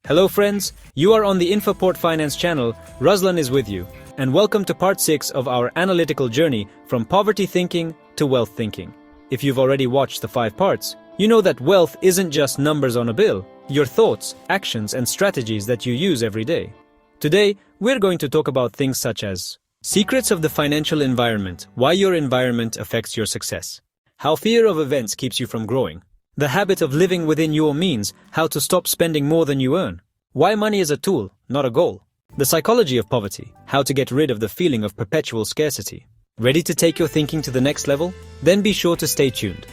Hello friends, you are on the Infoport Finance channel. Ruslan is with you, and welcome to part 6 of our analytical journey from poverty thinking to wealth thinking. If you've already watched the 5 parts, you know that wealth isn't just numbers on a bill, your thoughts, actions and strategies that you use every day. Today, we're going to talk about things such as secrets of the financial environment, why your environment affects your success, how fear of events keeps you from growing, the habit of living within your means, how to stop spending more than you earn, why money is a tool, not a goal, the psychology of poverty, how to get rid of the feeling of perpetual scarcity. Ready to take your thinking to the next level? Then be sure to stay tuned.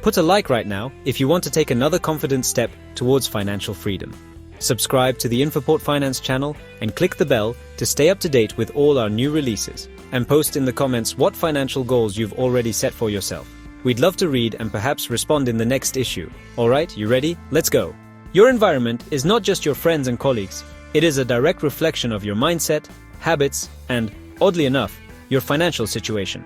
Put a like right now if you want to take another confident step towards financial freedom. Subscribe to the Infoport Finance channel and click the bell to stay up to date with all our new releases. And post in the comments what financial goals you've already set for yourself. We'd love to read and perhaps respond in the next issue. Alright, you ready? Let's go! Your environment is not just your friends and colleagues. It is a direct reflection of your mindset, habits, and, oddly enough, your financial situation.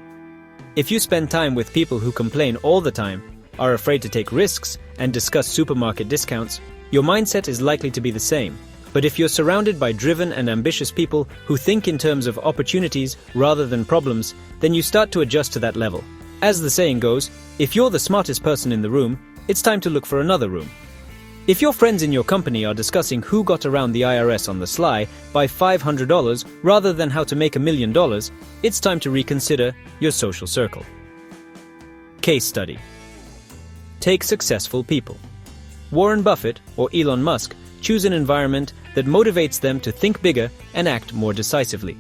If you spend time with people who complain all the time, are afraid to take risks, and discuss supermarket discounts, your mindset is likely to be the same. But if you're surrounded by driven and ambitious people who think in terms of opportunities rather than problems, then you start to adjust to that level. As the saying goes, if you're the smartest person in the room, it's time to look for another room. If your friends in your company are discussing who got around the IRS on the sly by $500 rather than how to make $1 million, it's time to reconsider your social circle. Case study. Take successful people. Warren Buffett or Elon Musk choose an environment that motivates them to think bigger and act more decisively.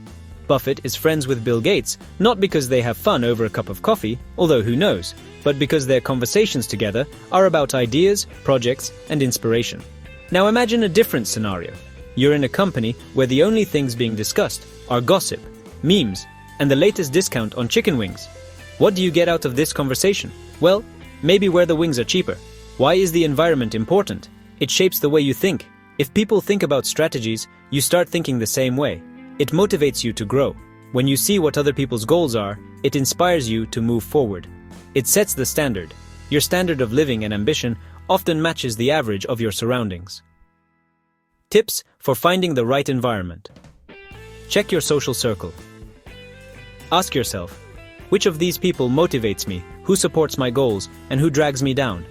Buffett is friends with Bill Gates, not because they have fun over a cup of coffee, although who knows, but because their conversations together are about ideas, projects, and inspiration. Now imagine a different scenario. You're in a company where the only things being discussed are gossip, memes, and the latest discount on chicken wings. What do you get out of this conversation? Well, maybe where the wings are cheaper. Why is the environment important? It shapes the way you think. If people think about strategies, you start thinking the same way. It motivates you to grow. When you see what other people's goals are, it inspires you to move forward. It sets the standard. Your standard of living and ambition often matches the average of your surroundings. Tips for finding the right environment. Check your social circle. Ask yourself, which of these people motivates me, who supports my goals, and who drags me down?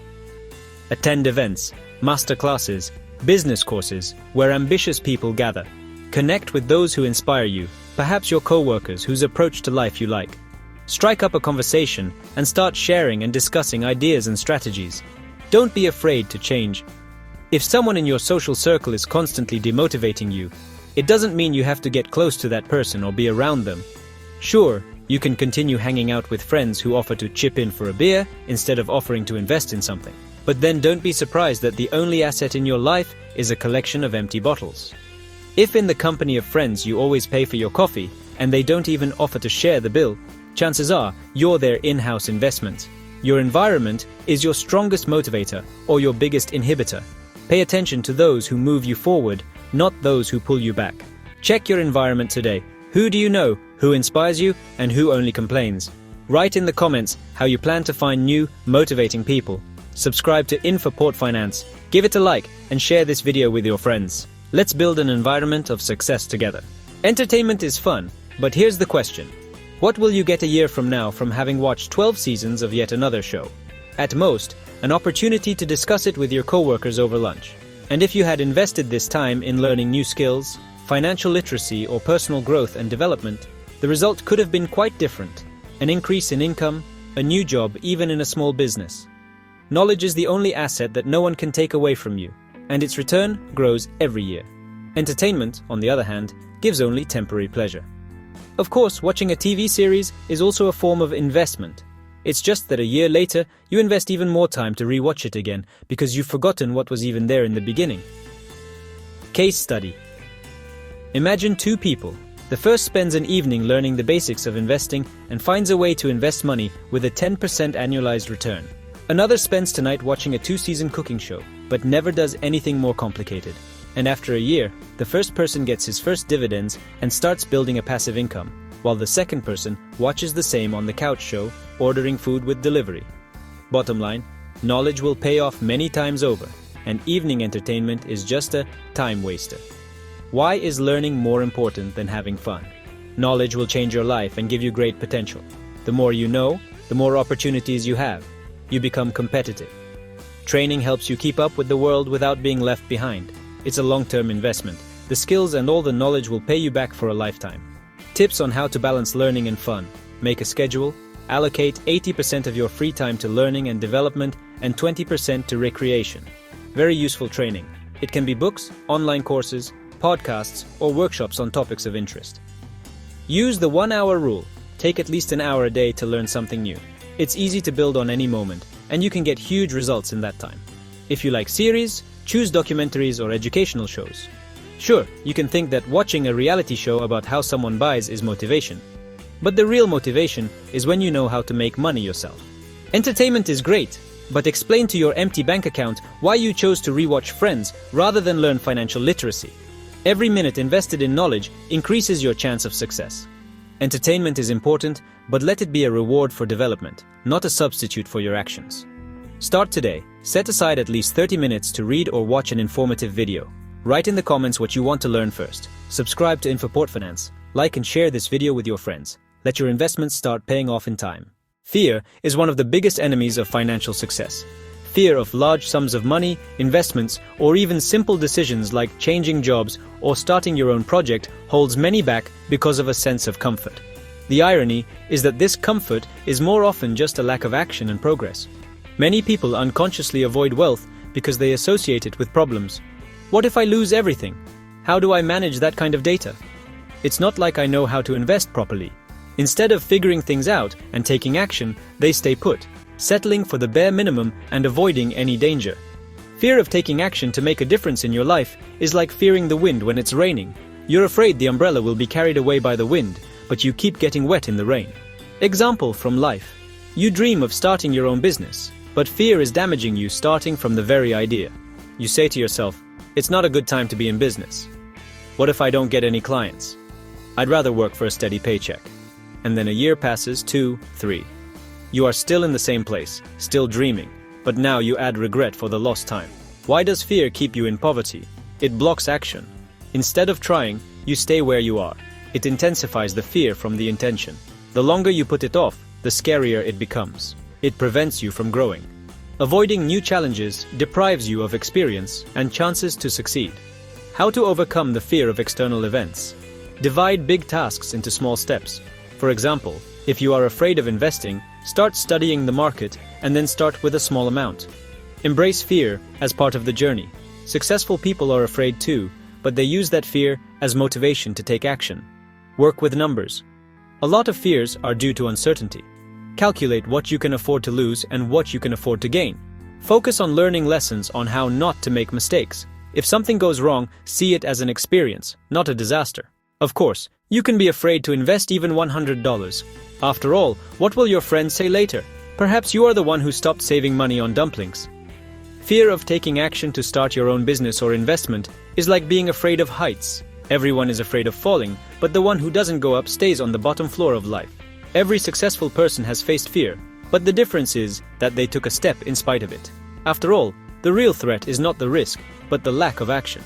Attend events, master classes, business courses, where ambitious people gather. Connect with those who inspire you, perhaps your co-workers whose approach to life you like. Strike up a conversation and start sharing and discussing ideas and strategies. Don't be afraid to change. If someone in your social circle is constantly demotivating you, it doesn't mean you have to get close to that person or be around them. Sure, you can continue hanging out with friends who offer to chip in for a beer instead of offering to invest in something. But then don't be surprised that the only asset in your life is a collection of empty bottles. If in the company of friends you always pay for your coffee and they don't even offer to share the bill, chances are you're their in-house investment. Your environment is your strongest motivator or your biggest inhibitor. Pay attention to those who move you forward, not those who pull you back. Check your environment today. Who do you know, who inspires you, and who only complains? Write in the comments how you plan to find new, motivating people. Subscribe to Infoport Finance, give it a like, and share this video with your friends. Let's build an environment of success together. Entertainment is fun, but here's the question. What will you get a year from now from having watched 12 seasons of yet another show? At most, an opportunity to discuss it with your co-workers over lunch. And if you had invested this time in learning new skills, financial literacy or personal growth and development, the result could have been quite different. An increase in income, a new job even in a small business. Knowledge is the only asset that no one can take away from you, and its return grows every year. Entertainment, on the other hand, gives only temporary pleasure. Of course, watching a TV series is also a form of investment. It's just that a year later, you invest even more time to rewatch it again because you've forgotten what was even there in the beginning. Case study. Imagine 2 people. The first spends an evening learning the basics of investing and finds a way to invest money with a 10% annualized return. Another spends tonight watching a 2-season cooking show, but never does anything more complicated. And after a year, the first person gets his first dividends and starts building a passive income, while the second person watches the same on the couch show, ordering food with delivery. Bottom line, knowledge will pay off many times over. and evening entertainment is just a time waster. Why is learning more important than having fun? Knowledge will change your life and give you great potential. The more you know, the more opportunities you have. You become competitive. Training helps you keep up with the world without being left behind. It's a long-term investment. The skills and all the knowledge will pay you back for a lifetime. Tips on how to balance learning and fun. Make a schedule. Allocate 80% of your free time to learning and development and 20% to recreation. Very useful training. It can be books, online courses, podcasts, or workshops on topics of interest. Use the 1-hour rule. Take at least an hour a day to learn something new. It's easy to build on any moment, and you can get huge results in that time. If you like series, choose documentaries or educational shows. Sure, you can think that watching a reality show about how someone buys is motivation. But the real motivation is when you know how to make money yourself. Entertainment is great, but explain to your empty bank account why you chose to rewatch Friends rather than learn financial literacy. Every minute invested in knowledge increases your chance of success. Entertainment is important, but let it be a reward for development, not a substitute for your actions. Start today. Set aside at least 30 minutes to read or watch an informative video. Write in the comments what you want to learn first. Subscribe to Infoport Finance. Like and share this video with your friends. Let your investments start paying off in time. Fear is one of the biggest enemies of financial success. Fear of large sums of money, investments, or even simple decisions like changing jobs or starting your own project holds many back because of a sense of comfort. The irony is that this comfort is more often just a lack of action and progress. Many people unconsciously avoid wealth because they associate it with problems. What if I lose everything? How do I manage that kind of data? It's not like I know how to invest properly. Instead of figuring things out and taking action, they stay put, settling for the bare minimum and avoiding any danger. Fear of taking action to make a difference in your life is like fearing the wind when it's raining. You're afraid the umbrella will be carried away by the wind, but you keep getting wet in the rain. Example from life. You dream of starting your own business, but fear is damaging you starting from the very idea. You say to yourself, it's not a good time to be in business. What if I don't get any clients? I'd rather work for a steady paycheck. And then a year passes, 2, 3. You are still in the same place, still dreaming, but now you add regret for the lost time. Why does fear keep you in poverty? It blocks action. Instead of trying, you stay where you are. It intensifies the fear from the intention. The longer you put it off, the scarier it becomes. It prevents you from growing. Avoiding new challenges deprives you of experience and chances to succeed. How to overcome the fear of external events? Divide big tasks into small steps. For example, if you are afraid of investing, start studying the market and then start with a small amount. Embrace fear as part of the journey. Successful people are afraid too, but they use that fear as motivation to take action. Work with numbers. A lot of fears are due to uncertainty. Calculate what you can afford to lose and what you can afford to gain. Focus on learning lessons on how not to make mistakes. If something goes wrong, see it as an experience, not a disaster. Of course, you can be afraid to invest even $100. After all, what will your friends say later? Perhaps you are the one who stopped saving money on dumplings. Fear of taking action to start your own business or investment is like being afraid of heights. Everyone is afraid of falling, but the one who doesn't go up stays on the bottom floor of life. Every successful person has faced fear, but the difference is that they took a step in spite of it. After all, the real threat is not the risk, but the lack of action.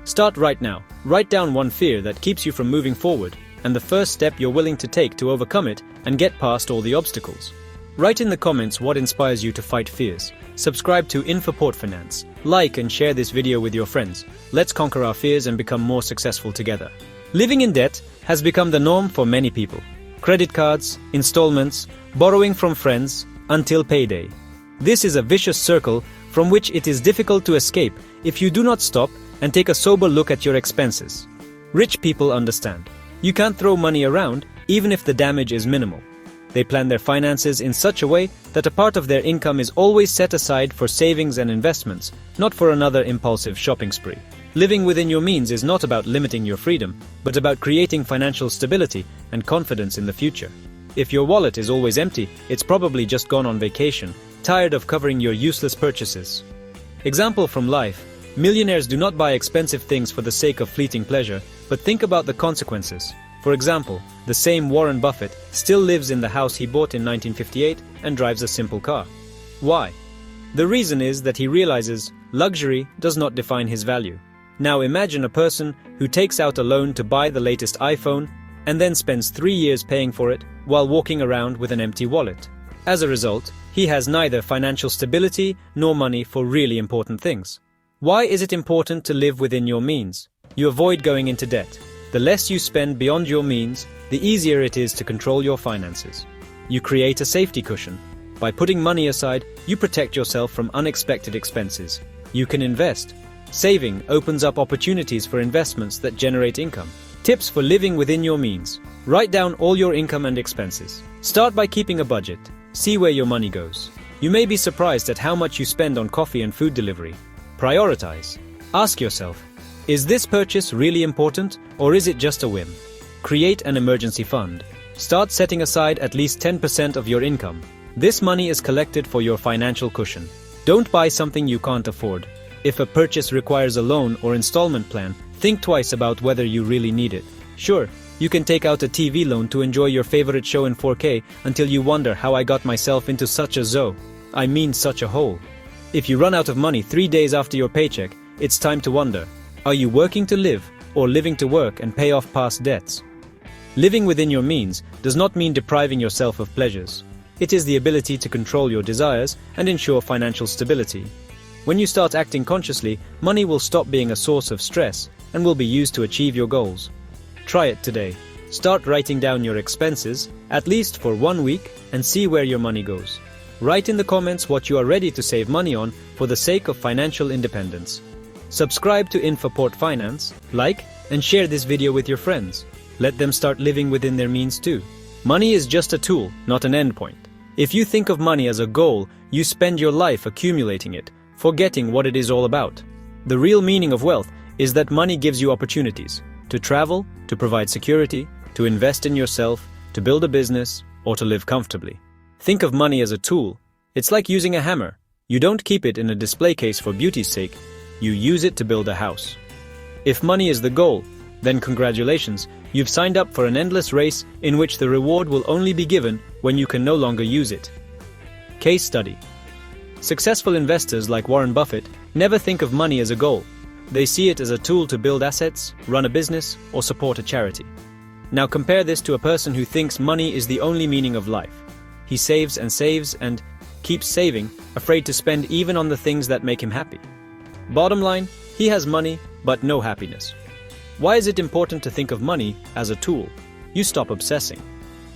Start right now. Write down one fear that keeps you from moving forward, and the first step you're willing to take to overcome it and get past all the obstacles. Write in the comments what inspires you to fight fears. Subscribe to Infoport Finance. Like and share this video with your friends. Let's conquer our fears and become more successful together. Living in debt has become the norm for many people. Credit cards, installments, borrowing from friends, until payday. This is a vicious circle from which it is difficult to escape if you do not stop and take a sober look at your expenses. Rich people understand. You can't throw money around, even if the damage is minimal. They plan their finances in such a way that a part of their income is always set aside for savings and investments, not for another impulsive shopping spree. Living within your means is not about limiting your freedom, but about creating financial stability and confidence in the future. If your wallet is always empty, it's probably just gone on vacation, tired of covering your useless purchases. Example from life. Millionaires do not buy expensive things for the sake of fleeting pleasure, but think about the consequences. For example, the same Warren Buffett still lives in the house he bought in 1958 and drives a simple car. Why? The reason is that he realizes luxury does not define his value. Now imagine a person who takes out a loan to buy the latest iPhone and then spends 3 years paying for it while walking around with an empty wallet. As a result, he has neither financial stability nor money for really important things. Why is it important to live within your means? You avoid going into debt. The less you spend beyond your means, the easier it is to control your finances. You create a safety cushion. By putting money aside, you protect yourself from unexpected expenses. You can invest. Saving opens up opportunities for investments that generate income. Tips for living within your means. Write down all your income and expenses. Start by keeping a budget. See where your money goes. You may be surprised at how much you spend on coffee and food delivery. Prioritize. Ask yourself, is this purchase really important, or is it just a whim? Create an emergency fund. Start setting aside at least 10% of your income. This money is collected for your financial cushion. Don't buy something you can't afford. If a purchase requires a loan or installment plan, think twice about whether you really need it. Sure, you can take out a TV loan to enjoy your favorite show in 4K until you wonder how I got myself into such a such a hole. If you run out of money 3 days after your paycheck, it's time to wonder, are you working to live or living to work and pay off past debts? Living within your means does not mean depriving yourself of pleasures. It is the ability to control your desires and ensure financial stability. When you start acting consciously, money will stop being a source of stress and will be used to achieve your goals. Try it today. Start writing down your expenses, at least for 1 week, and see where your money goes. Write in the comments what you are ready to save money on for the sake of financial independence. Subscribe to Infoport Finance, like, and share this video with your friends. Let them start living within their means too. Money is just a tool, not an endpoint. If you think of money as a goal, you spend your life accumulating it, forgetting what it is all about. The real meaning of wealth is that money gives you opportunities to travel, to provide security, to invest in yourself, to build a business, or to live comfortably. Think of money as a tool. It's like using a hammer. You don't keep it in a display case for beauty's sake. You use it to build a house. If money is the goal, then congratulations, you've signed up for an endless race in which the reward will only be given when you can no longer use it. Case study. Successful investors like Warren Buffett never think of money as a goal. They see it as a tool to build assets, run a business, or support a charity. Now compare this to a person who thinks money is the only meaning of life. He saves and keeps saving, afraid to spend even on the things that make him happy. Bottom line, he has money, but no happiness. Why is it important to think of money as a tool? You stop obsessing.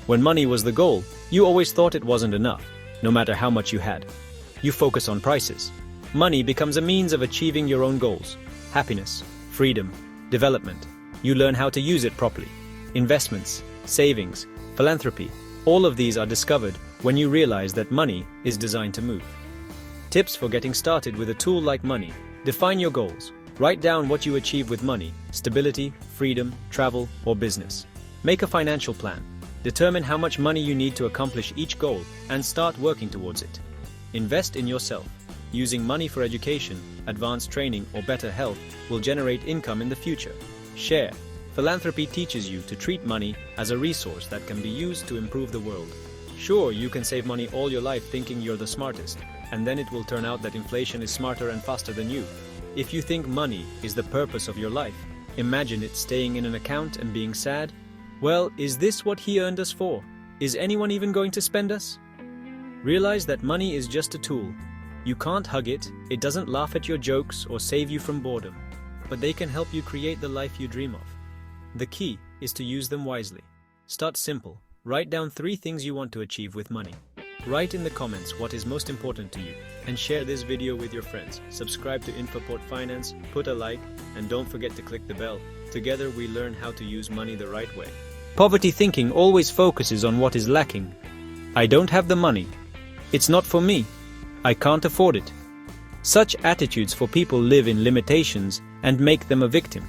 When money was the goal, you always thought it wasn't enough, no matter how much you had. You focus on prices. Money becomes a means of achieving your own goals. Happiness, freedom, development. You learn how to use it properly. Investments, savings, philanthropy, all of these are discovered when you realize that money is designed to move. Tips for getting started with a tool like money. Define your goals. Write down what you achieve with money, stability, freedom, travel, or business. Make a financial plan. Determine how much money you need to accomplish each goal and start working towards it. Invest in yourself. Using money for education, advanced training, or better health will generate income in the future. Share. Philanthropy teaches you to treat money as a resource that can be used to improve the world. Sure, you can save money all your life thinking you're the smartest, and then it will turn out that inflation is smarter and faster than you. If you think money is the purpose of your life, imagine it staying in an account and being sad. Well, is this what he earned us for? Is anyone even going to spend us? Realize that money is just a tool. You can't hug it, it doesn't laugh at your jokes or save you from boredom, but they can help you create the life you dream of. The key is to use them wisely. Start simple. Write down 3 things you want to achieve with money. Write in the comments what is most important to you and share this video with your friends. Subscribe to Infoport Finance, put a like, and don't forget to click the bell. Together we learn how to use money the right way. Poverty thinking always focuses on what is lacking. I don't have the money. It's not for me. I can't afford it. Such attitudes for people live in limitations and make them a victim.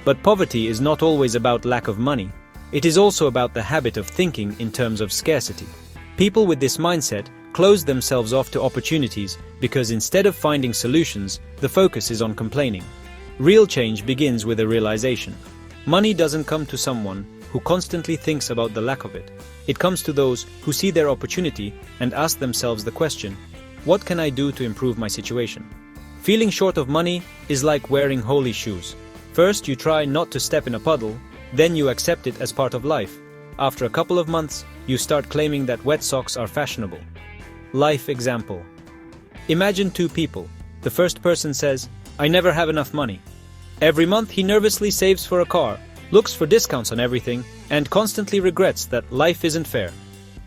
But poverty is not always about lack of money. It is also about the habit of thinking in terms of scarcity. People with this mindset close themselves off to opportunities because instead of finding solutions, the focus is on complaining. Real change begins with a realization. Money doesn't come to someone who constantly thinks about the lack of it. It comes to those who see their opportunity and ask themselves the question, what can I do to improve my situation? Feeling short of money is like wearing holy shoes. First, you try not to step in a puddle, then you accept it as part of life. After a couple of months, you start claiming that wet socks are fashionable. Life example. Imagine two people. The first person says, "I never have enough money." Every month he nervously saves for a car, looks for discounts on everything, and constantly regrets that life isn't fair.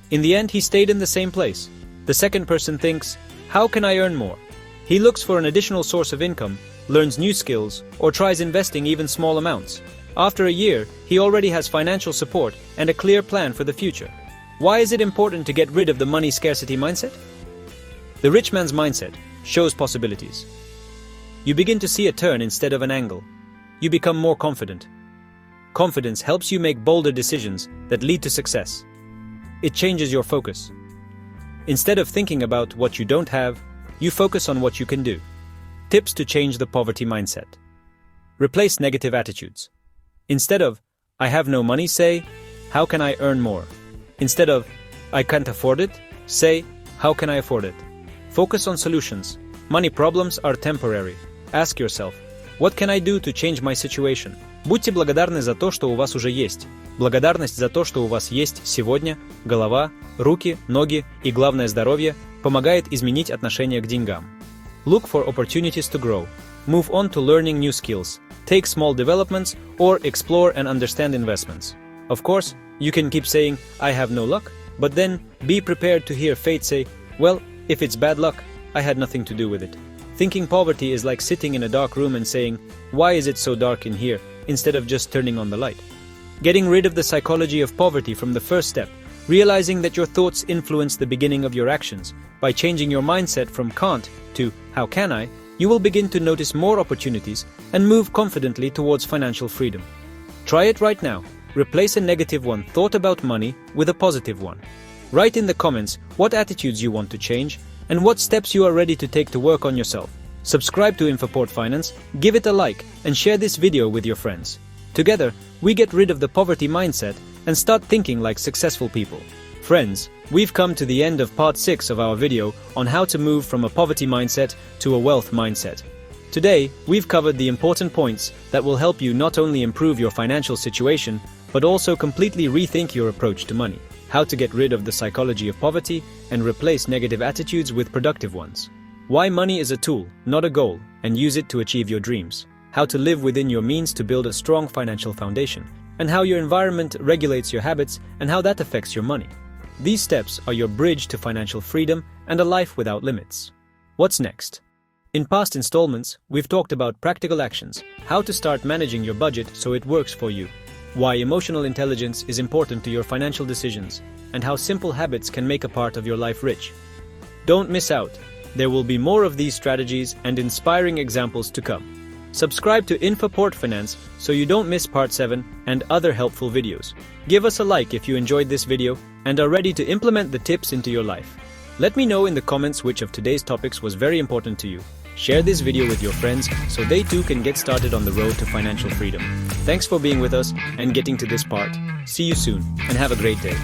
In the end, he stayed in the same place. The second person thinks, "How can I earn more?" He looks for an additional source of income, learns new skills, or tries investing even small amounts. After a year, he already has financial support and a clear plan for the future. Why is it important to get rid of the money scarcity mindset? The rich man's mindset shows possibilities. You begin to see a turn instead of an angle. You become more confident. Confidence helps you make bolder decisions that lead to success. It changes your focus. Instead of thinking about what you don't have, you focus on what you can do. Tips to change the poverty mindset. Replace negative attitudes. Instead of, "I have no money," say, "How can I earn more?" Instead of, "I can't afford it," say, "How can I afford it?" Focus on solutions. Money problems are temporary. Ask yourself, what can I do to change my situation? Будьте благодарны за то, что у вас уже есть. Благодарность за то, что у вас есть сегодня, голова, руки, ноги и, главное, здоровье, помогает изменить отношение к деньгам. Look for opportunities to grow. Move on to learning new skills. Take small developments or explore and understand investments. Of course, you can keep saying, "I have no luck," but then be prepared to hear fate say, "Well, if it's bad luck, I had nothing to do with it." Thinking poverty is like sitting in a dark room and saying, "Why is it so dark in here?" instead of just turning on the light. Getting rid of the psychology of poverty from the first step, realizing that your thoughts influence the beginning of your actions. By changing your mindset from "can't" to "how can I," you will begin to notice more opportunities and move confidently towards financial freedom. Try it right now. Replace a negative one thought about money with a positive one. Write in the comments what attitudes you want to change and what steps you are ready to take to work on yourself. Subscribe to Infoport Finance, give it a like, and share this video with your friends. Together, we get rid of the poverty mindset and start thinking like successful people. Friends, we've come to the end of part 6 of our video on how to move from a poverty mindset to a wealth mindset. Today, we've covered the important points that will help you not only improve your financial situation, but also completely rethink your approach to money. How to get rid of the psychology of poverty and replace negative attitudes with productive ones. Why money is a tool, not a goal, and use it to achieve your dreams. How to live within your means to build a strong financial foundation. And how your environment regulates your habits and how that affects your money. These steps are your bridge to financial freedom and a life without limits. What's next? In past installments, we've talked about practical actions, how to start managing your budget so it works for you, why emotional intelligence is important to your financial decisions, and how simple habits can make a part of your life rich. Don't miss out. There will be more of these strategies and inspiring examples to come. Subscribe to Infoport Finance so you don't miss part 7 and other helpful videos. Give us a like if you enjoyed this video and are ready to implement the tips into your life. Let me know in the comments which of today's topics was very important to you. Share this video with your friends so they too can get started on the road to financial freedom. Thanks for being with us and getting to this part. See you soon and have a great day.